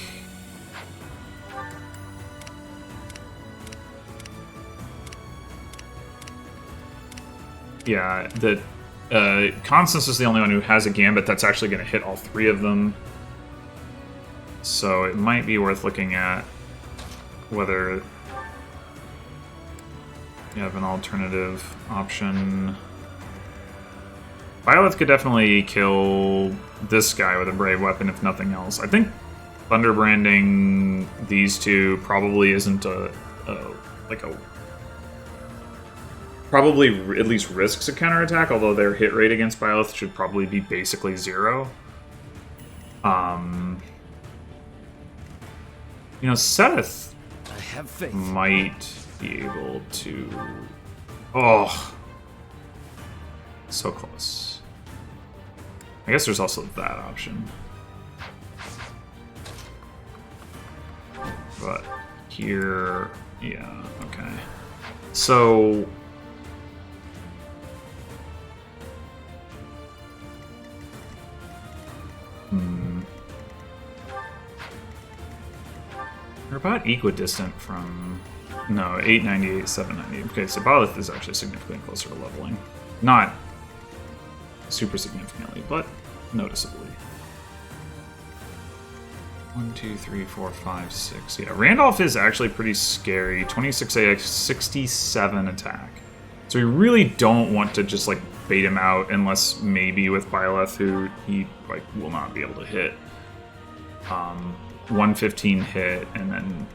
S1: Yeah, that Constance is the only one who has a Gambit that's actually going to hit all 3 of them. So it might be worth looking at whether you have an alternative option. Byleth could definitely kill this guy with a brave weapon if nothing else. I think Thunderbranding these two probably isn't probably at least risks a counterattack, although their hit rate against Byleth should probably be basically 0. Seth
S3: I have faith.
S1: might be able to... Oh! So close. I guess there's also that option. But here... Yeah, okay. So... We're about equidistant from... No, 898, 798. Okay, so Byleth is actually significantly closer to leveling. Not super significantly, but noticeably. 1, 2, 3, 4, 5, 6. Yeah, Randolph is actually pretty scary. 26 AX, 67 attack. So we really don't want to just, bait him out, unless maybe with Byleth, who he, will not be able to hit. 115 hit, and then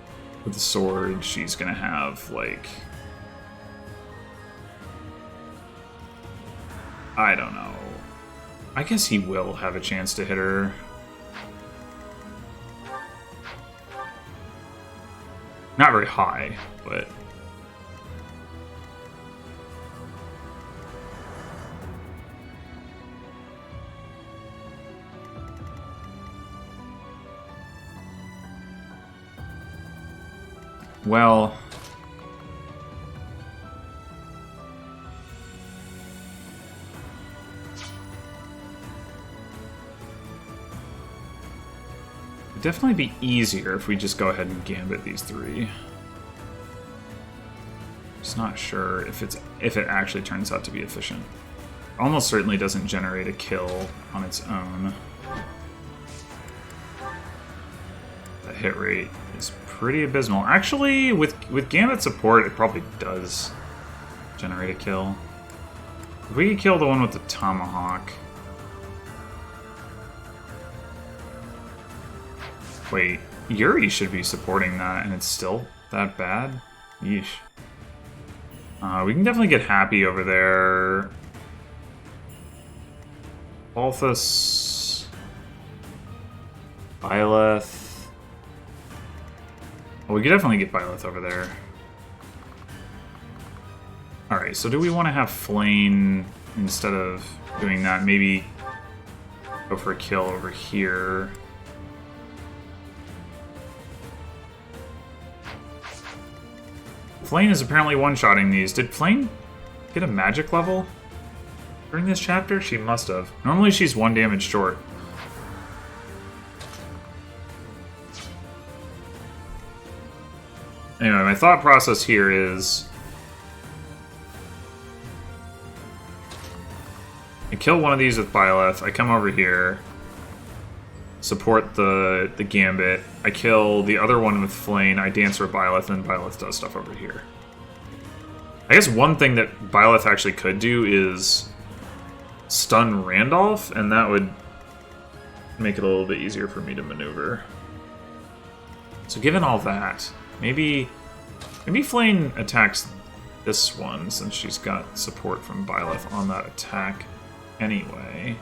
S1: with the sword, she's gonna have, I don't know. I guess he will have a chance to hit her. Not very high, but... Well... It'd definitely be easier if we just go ahead and gambit these 3. Just not sure if it actually turns out to be efficient. Almost certainly doesn't generate a kill on its own. The hit rate is pretty abysmal. Actually, with Gambit support, it probably does generate a kill. If we could kill the one with the Tomahawk... Wait, Yuri should be supporting that, and it's still that bad? Yeesh. We can definitely get Happy over there. Balthus... Byleth... Well, we could definitely get Byleth over there. Alright, so do we want to have Flame instead of doing that? Maybe go for a kill over here. Flame is apparently one-shotting these. Did Flame get a magic level during this chapter? She must have. Normally she's 1 damage short. Anyway, my thought process here is... I kill one of these with Byleth, I come over here, support the Gambit, I kill the other one with Flame, I dance for Byleth, and Byleth does stuff over here. I guess one thing that Byleth actually could do is stun Randolph, and that would make it a little bit easier for me to maneuver. So given all that... Maybe Flame attacks this one, since she's got support from Byleth on that attack anyway.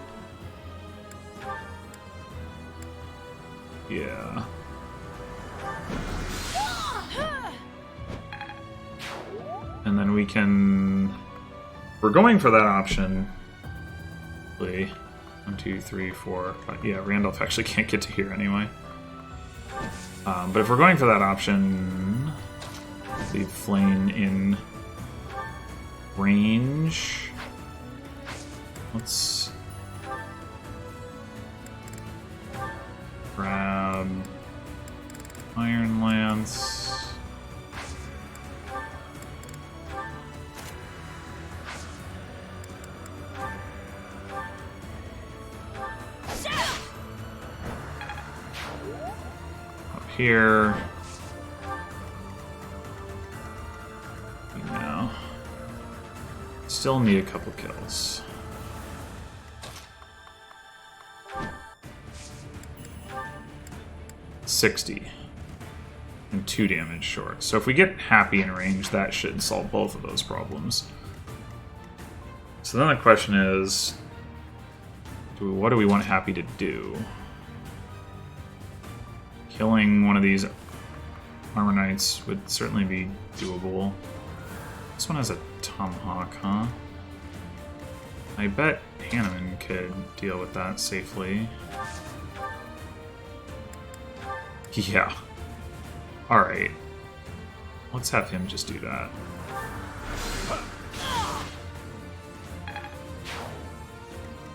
S1: Yeah. And then we can... We're going for that option. 1, 2, 3, 4, 5. Yeah, Randolph actually can't get to here anyway. But if we're going for that option, leave Flame in range. Let's grab Iron Lance. Here. No. Still need a couple kills. $60. And 2 damage short. So if we get Happy in range, that should solve both of those problems. So then the question is, what do we want Happy to do? Killing one of these Armor Knights would certainly be doable. This one has a Tomahawk, huh? I bet Hanneman could deal with that safely. Yeah. Alright. Let's have him just do that.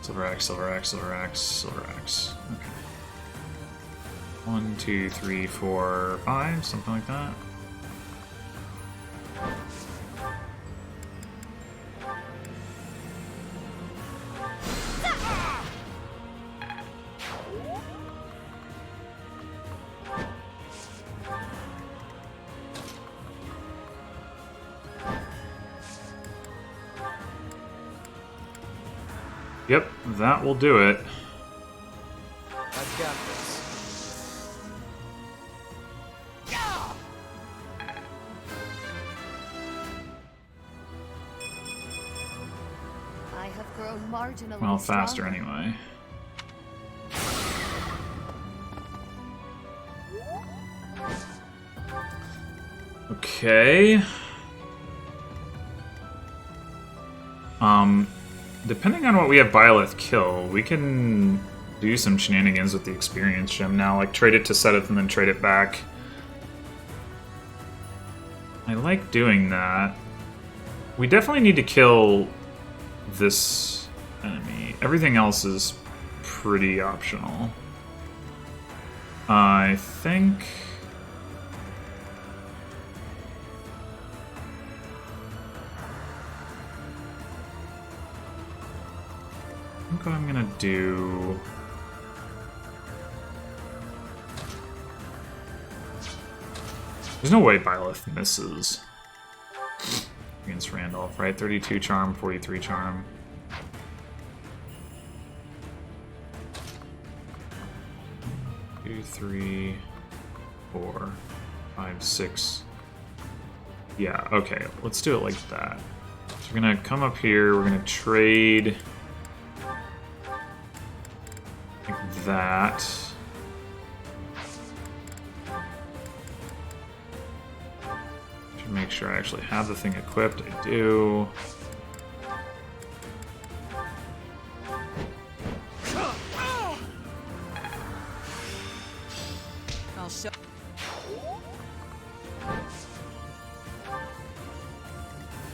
S1: Silver Axe, Silver Axe, Silver Axe, Silver Axe. Okay. 1, 2, 3, 4, 5, something like that. Yep, that will do it.
S6: I've got this.
S5: I have grown marginally
S1: Well, faster
S5: stronger.
S1: anyway. Okay. Depending on what we have Byleth kill, we can do some shenanigans with the experience gem now, like trade it to Seteth and then trade it back. I like doing that. We definitely need to kill this enemy. Everything else is pretty optional. I think... I think what I'm gonna do... There's no way Byleth misses against Randolph, right? 32 charm, 43 charm. Two, 3, 4, 5, 6. Yeah, okay, let's do it like that. So we're gonna come up here, we're gonna trade like that. Should make sure I actually have the thing equipped. I do.
S8: I'll show.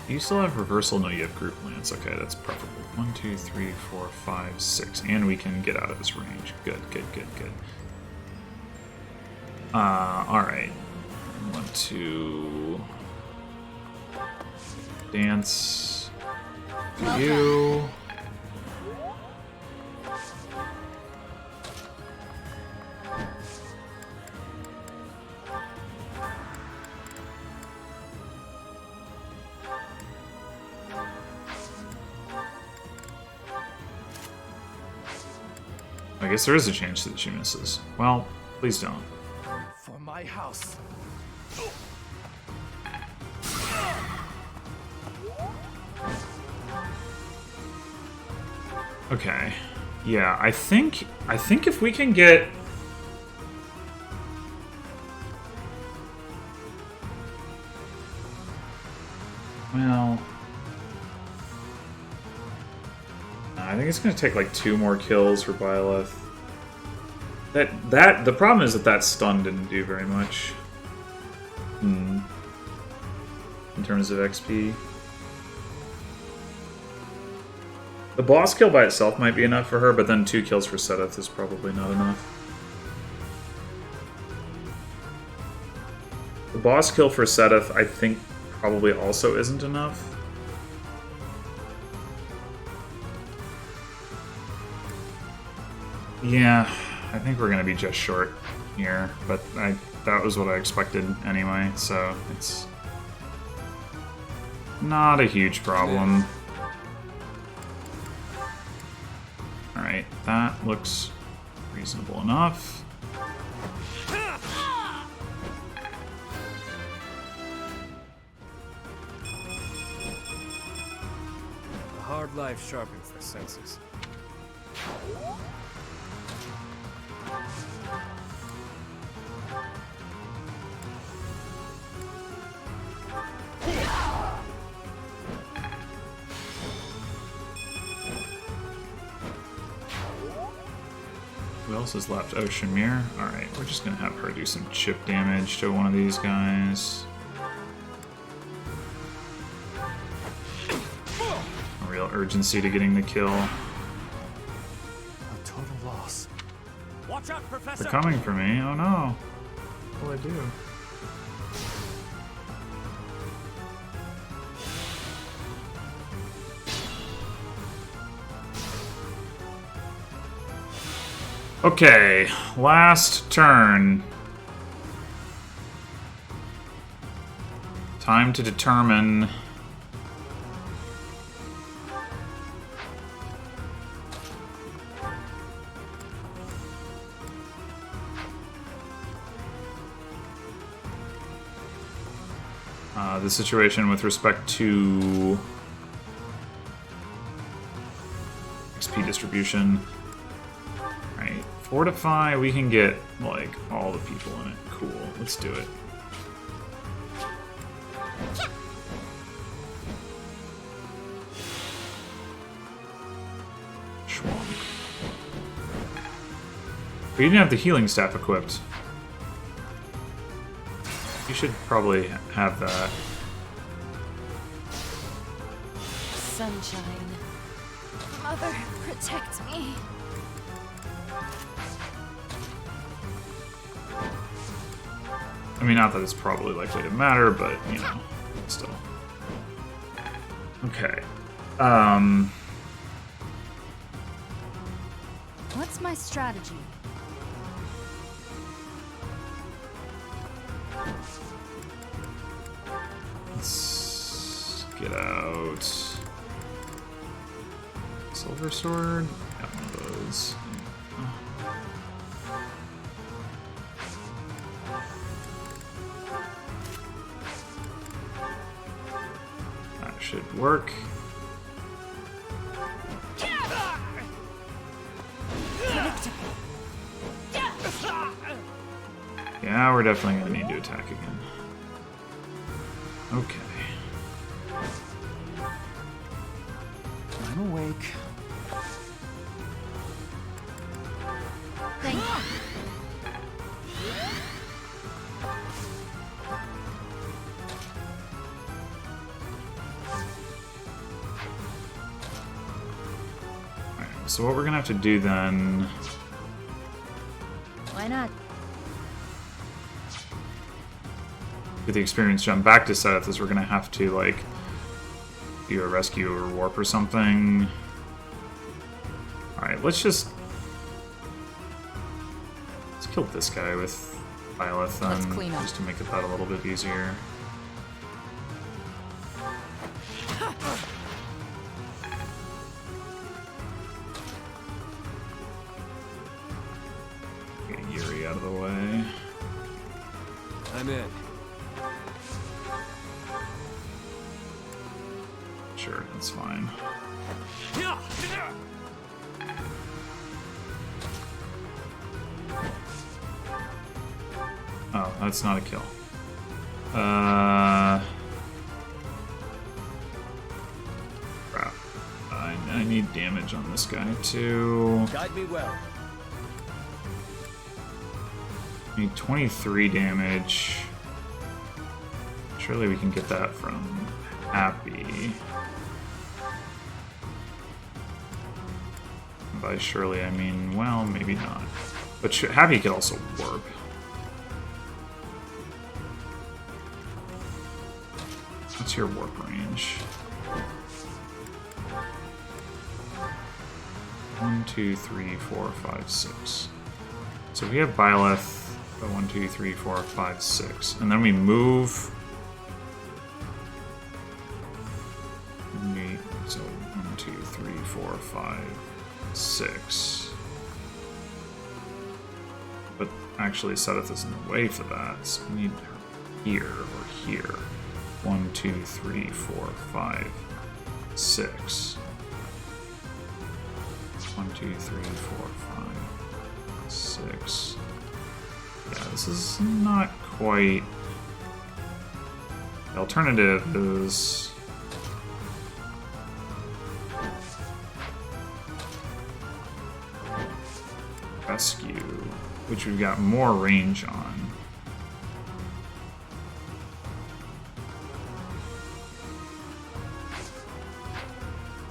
S1: You still have reversal? No, you have group lance. Okay, that's preferable. 1, 2, 3, 4, 5, 6. And we can get out of his range. Good, good, good, good. Alright. I want to dance to you. I guess there is a chance that she misses. Well, please don't.
S2: For my house.
S1: Okay. Yeah, I think if we can get... Well... I think it's going to take like 2 more kills for Byleth. The problem is that stun didn't do very much. In terms of XP. The boss kill by itself might be enough for her, but then 2 kills for Seteth is probably not enough. The boss kill for Seteth, I think, probably also isn't enough. Yeah, I think we're gonna be just short here, but that was what I expected anyway, so it's not a huge problem. Alright, that looks reasonable enough.
S4: A hard life sharpens the senses.
S1: Who else is left? Oh, Shamir. Alright, we're just gonna have her do some chip damage to one of these guys. A real urgency to getting the kill.
S2: A total loss.
S3: Watch out, Professor!
S1: They're coming for me. Oh no. What do I do? Okay, last turn. Time to determine... the situation with respect to XP distribution. Right, Fortify, we can get, like, all the people in it. Cool, let's do it. Schwunk. But you didn't have the healing staff equipped. You should probably have that.
S5: Sunshine. Mother, protect me.
S1: I mean, not that it's probably likely to matter, but, you know, still. Okay.
S5: What's my strategy?
S1: Let's get out Silver Sword. Got one of those. That should work. Yeah, we're definitely gonna need to attack again. Okay.
S2: I'm awake.
S5: Thank you.
S1: Alright, so what we're gonna have to do then...
S5: Why not?
S1: Get the experience jump back to Seteth is we're gonna have to, like, do a rescue or warp or something. Alright, let's kill this guy with Byleth
S7: Let's
S1: then,
S7: clean up.
S1: just to make that a little bit easier. Get Yuri out of the way.
S4: I'm in.
S1: Sure, that's fine. that's not a kill. Crap. I need damage on this guy too.
S3: Guide me well.
S1: I need 23 damage. Surely we can get that from Happy. By surely, I mean, well, maybe not. But Happy could also warp. What's your warp range? 1, 2, 3, 4, 5, 6. So we have Byleth. 1, 2, 3, 4, 5, 6. And then we move. So 1, 2, 3, 4, 5, 6. But actually, Seth is in the way for that. So we need her here or here. 1, 2, 3, 4, 5, 6. 1, 2, 3, 4, 5, 6. Yeah, this is not quite. The alternative is rescue, which we've got more range on.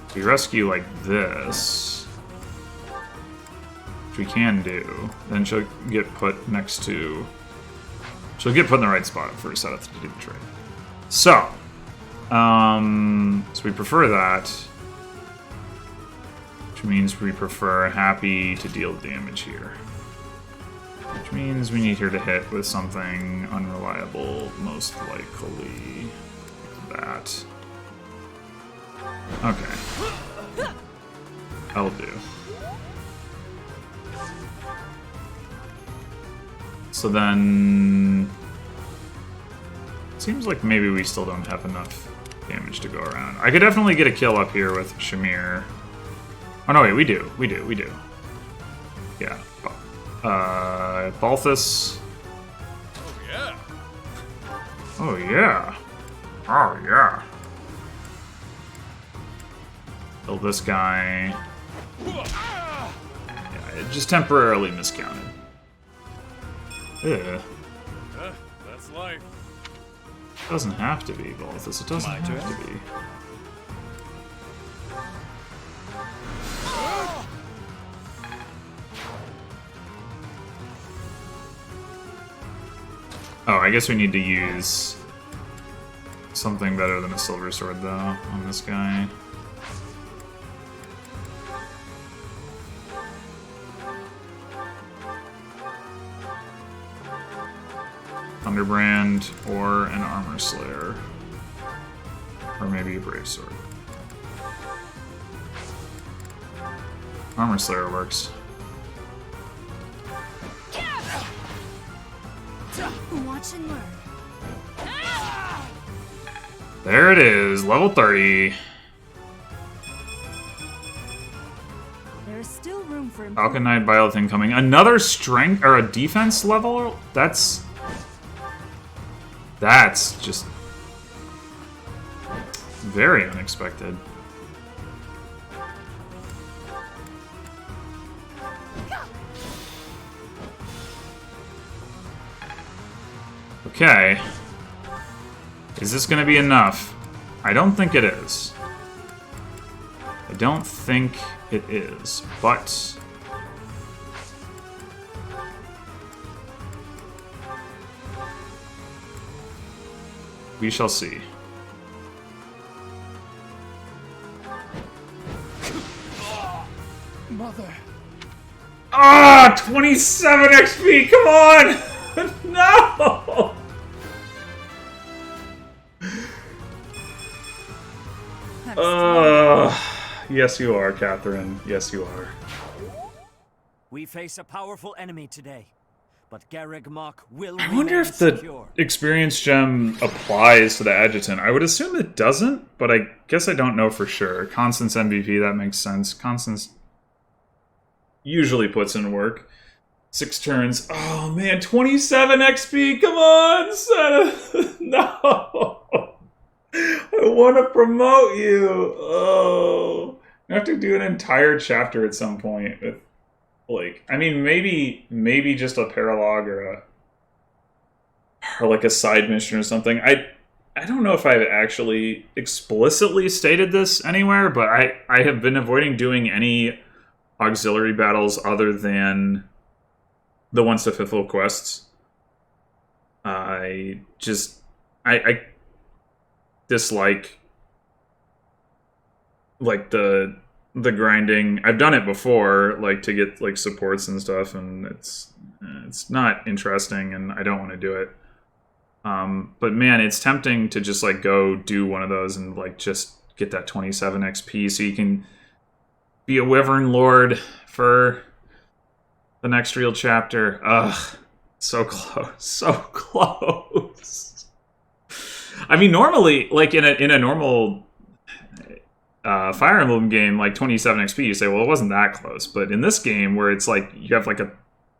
S1: If we rescue like this, which we can do, then she'll get put next to... She'll get put in the right spot for Seth to do the trade. So we prefer that. Which means we prefer Happy to deal damage here. Which means we need her to hit with something unreliable, most likely that. Okay. That'll do. So then... It seems like maybe we still don't have enough damage to go around. I could definitely get a kill up here with Shamir. Oh no, wait, we do. Yeah. Balthus.
S4: Oh yeah.
S1: Oh yeah. Oh yeah. Kill this guy. Yeah, it just temporarily miscounted. Ugh.
S4: That's life.
S1: It doesn't have to be, Balthus. It doesn't have to be. Oh, I guess we need to use something better than a silver sword, though, on this guy. Thunderbrand or an Armor Slayer. Or maybe a Brave Sword. Armor Slayer works.
S5: Watch and learn.
S1: There it is, level 30.
S7: There is still room for improvement.
S1: Falcon Knight Byleth incoming. Another strength or a defense level? That's just very unexpected. Okay. Is this going to be enough? I don't think it is. I don't think it is, but... we shall see.
S2: Mother.
S1: Ah, 27 XP, come on! No! Yes you are, Catherine. Yes you are.
S3: We face a powerful enemy today, but Garreg Mach will
S1: I wonder
S3: remain
S1: if the
S3: secure.
S1: experience gem applies to the adjutant. I would assume it doesn't, but I guess I don't know for sure. Constance MVP, that makes sense. Constance usually puts in work. 6 turns. Oh man, 27 XP. Come on, son. No. I want to promote you. Oh. I have to do an entire chapter at some point with, like, I mean, maybe just a paralog or like a side mission or something. I don't know if I've actually explicitly stated this anywhere, but I have been avoiding doing any auxiliary battles other than the 1 to 5th level quests. I dislike like the grinding. I've done it before, like to get like supports and stuff, and it's not interesting, and I don't want to do it. But man, it's tempting to just like go do one of those and like just get that 27 XP so you can be a Wyvern Lord for the next real chapter. Ugh, so close, so close. I mean, normally, like in a normal Fire Emblem game, like 27 XP, you say, well, it wasn't that close. But in this game, where it's like you have like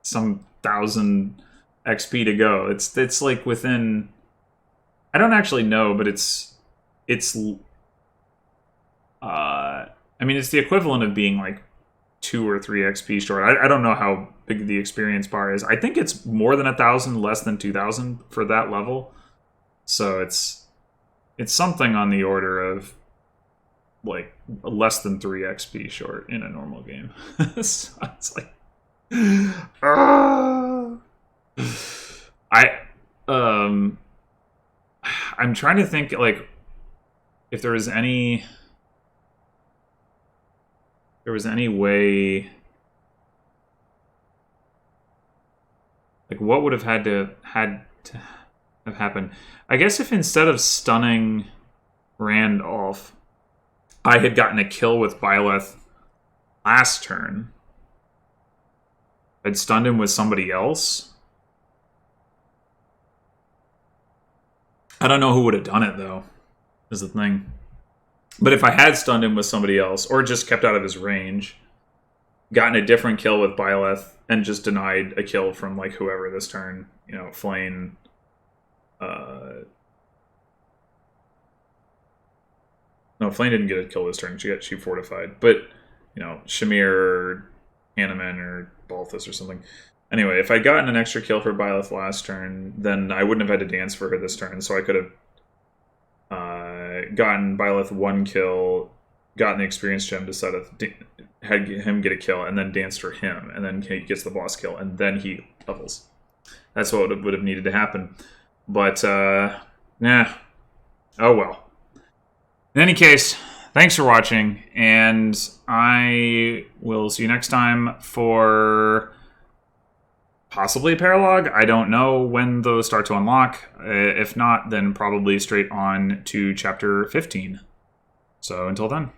S1: some 1,000 XP to go, it's like within. I don't actually know, but it's. I mean, it's the equivalent of being like 2 or 3 XP short. I don't know how big the experience bar is. I think it's more than 1,000, less than 2,000 for that level. So it's something on the order of like less than 3 XP short in a normal game. So it's like, I'm trying to think like if there was any way, like what would have had to have happened. I guess if instead of stunning Randolph, I had gotten a kill with Byleth last turn, I'd stunned him with somebody else. I don't know who would have done it, though, is the thing. But if I had stunned him with somebody else, or just kept out of his range, gotten a different kill with Byleth, and just denied a kill from, like, whoever this turn, you know, Flame... No, Flame didn't get a kill this turn. She fortified. But, you know, Shamir or Hanaman or Balthus or something. Anyway, if I'd gotten an extra kill for Byleth last turn, then I wouldn't have had to dance for her this turn. So I could have gotten Byleth 1 kill, gotten the experience gem to set up, had him get a kill, and then danced for him. And then he gets the boss kill, and then he levels. That's what would have needed to happen. But, nah. Oh well. In any case, thanks for watching, and I will see you next time for possibly a paralog. I don't know when those start to unlock. If not, then probably straight on to Chapter 15. So until then.